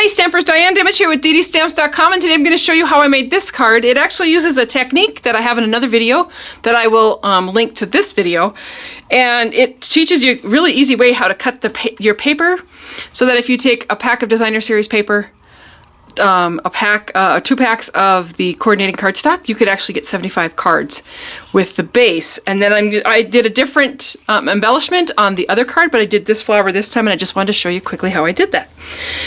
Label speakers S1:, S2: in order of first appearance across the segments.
S1: Hey Stampers, Diane Dimich here with ddStamps.com, and today I'm going to show you how I made this card. It actually uses a technique that I have in another video that I will link to this video, and it teaches you a really easy way how to cut your paper so that if you take a pack of Designer Series paper, two packs of the coordinating cardstock, you could actually get 75 cards with the base. And then I did a different embellishment on the other card, but I did this flower this time, and I just wanted to show you quickly how I did that.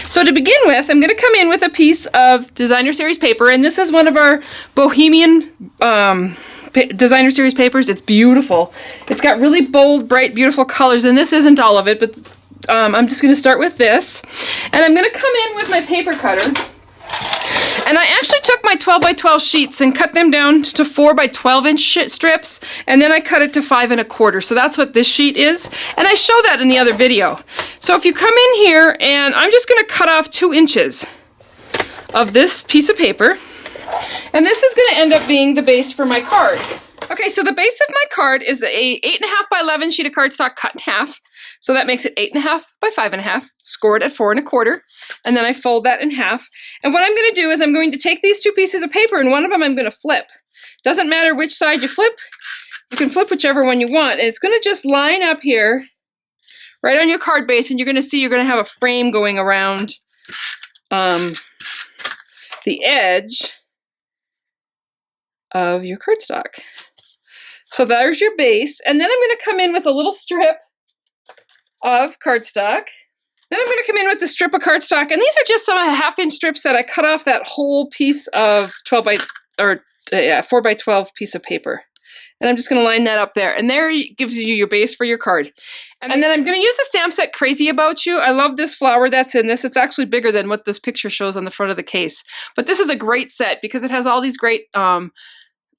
S1: So to begin with, I'm going to come in with a piece of Designer Series paper, and this is one of our Bohemian Designer Series papers. It's beautiful. It's got really bold, bright, beautiful colors, and this isn't all of it, but I'm just going to start with this. And I'm going to come in with my paper cutter. And I actually took my 12 by 12 sheets and cut them down to 4 by 12 inch strips, and then I cut it to 5 1/4. So that's what this sheet is, and I show that in the other video. So if you come in here, and I'm just going to cut off 2 inches of this piece of paper, and this is going to end up being the base for my card. Okay, so the base of my card is a 8.5 by 11 sheet of cardstock cut in half. So that makes it 8.5 by 5.5, scored at 4 1/4, and then I fold that in half. And what I'm going to do is I'm going to take these 2 pieces of paper, and one of them I'm going to flip. Doesn't matter which side you flip, you can flip whichever one you want. And it's going to just line up here, right on your card base, and you're going to see you're going to have a frame going around the edge of your cardstock. So there's your base, and then I'm going to come in with a little strip of cardstock. Then I'm going to come in with the strip of cardstock, and these are just some 1/2 inch strips that I cut off that whole piece of 4 by 12 piece of paper. And I'm just going to line that up there, and there gives you your base for your card. And then I'm going to use the stamp set Crazy About You. I love this flower that's in this. It's actually bigger than what this picture shows on the front of the case. But this is a great set because it has all these great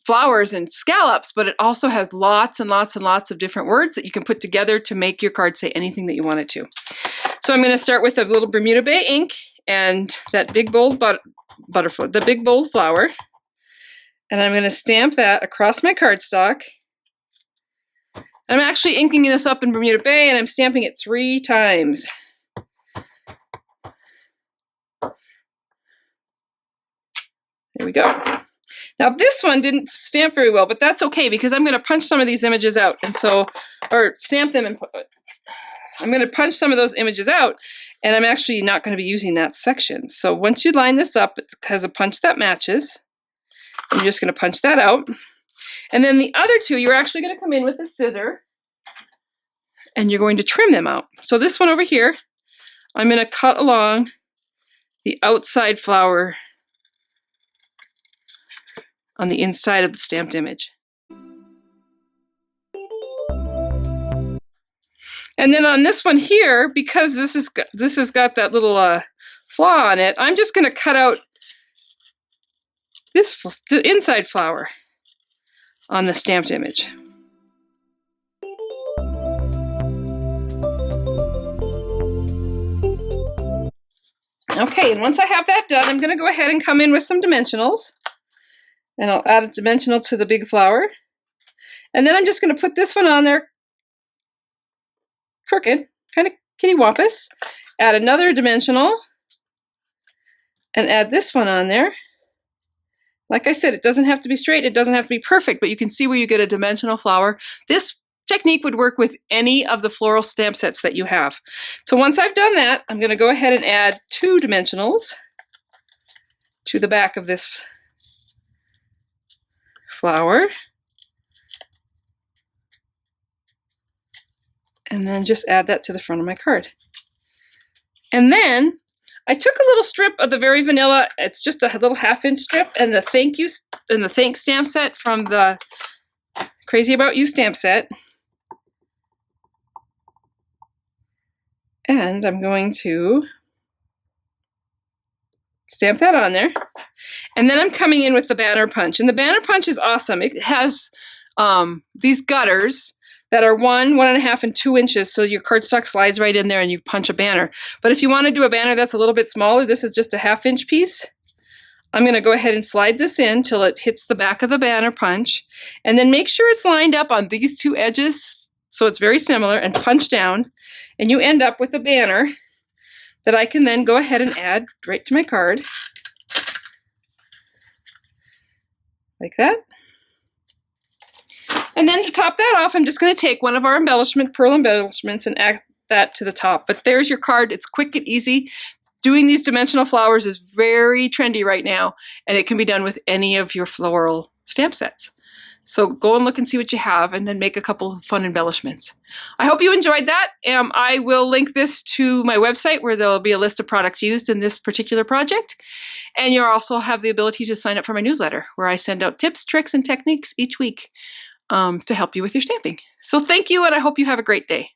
S1: flowers and scallops, but it also has lots and lots and lots of different words that you can put together to make your card say anything that you want it to. So I'm going to start with a little Bermuda Bay ink and that big bold butterfly, the big bold flower, and I'm going to stamp that across my cardstock. I'm actually inking this up in Bermuda Bay, and I'm stamping it 3 times. There we go. Now this one didn't stamp very well, but that's okay because I'm going to punch some of these images out, and so, or stamp them, and I'm going to punch some of those images out, and I'm actually not going to be using that section. So once you line this up, it has a punch that matches. I'm just going to punch that out. And then the other 2, you're actually going to come in with a scissor, and you're going to trim them out. So this one over here, I'm going to cut along the outside flower on the inside of the stamped image. And then on this one here, because this has got that little flaw on it, I'm just going to cut out the inside flower on the stamped image. Okay, and once I have that done, I'm going to go ahead and come in with some dimensionals. And I'll add a dimensional to the big flower. And then I'm just going to put this one on there crooked, kind of kittywampus. Add another dimensional. And add this one on there. Like I said, it doesn't have to be straight, it doesn't have to be perfect, but you can see where you get a dimensional flower. This technique would work with any of the floral stamp sets that you have. So once I've done that, I'm going to go ahead and add 2 dimensionals to the back of this flower. And then just add that to the front of my card. And then I took a little strip of the Very Vanilla, it's just a little 1/2 inch strip, and the thanks stamp set from the Crazy About You stamp set. And I'm going to stamp that on there. And then I'm coming in with the banner punch. And the banner punch is awesome. It has these gutters that are 1, 1.5, and 2 inches, so your cardstock slides right in there and you punch a banner. But if you want to do a banner that's a little bit smaller, this is just a 1/2 inch piece. I'm going to go ahead and slide this in till it hits the back of the banner punch, and then make sure it's lined up on these 2 edges so it's very similar, and punch down, and you end up with a banner that I can then go ahead and add right to my card. Like that. And then to top that off, I'm just going to take one of our pearl embellishments and add that to the top. But there's your card. It's quick and easy. Doing these dimensional flowers is very trendy right now, and it can be done with any of your floral stamp sets. So go and look and see what you have, and then make a couple of fun embellishments. I hope you enjoyed that. I will link this to my website where there'll be a list of products used in this particular project. And you'll also have the ability to sign up for my newsletter, where I send out tips, tricks, and techniques each week to help you with your stamping. So thank you, and I hope you have a great day.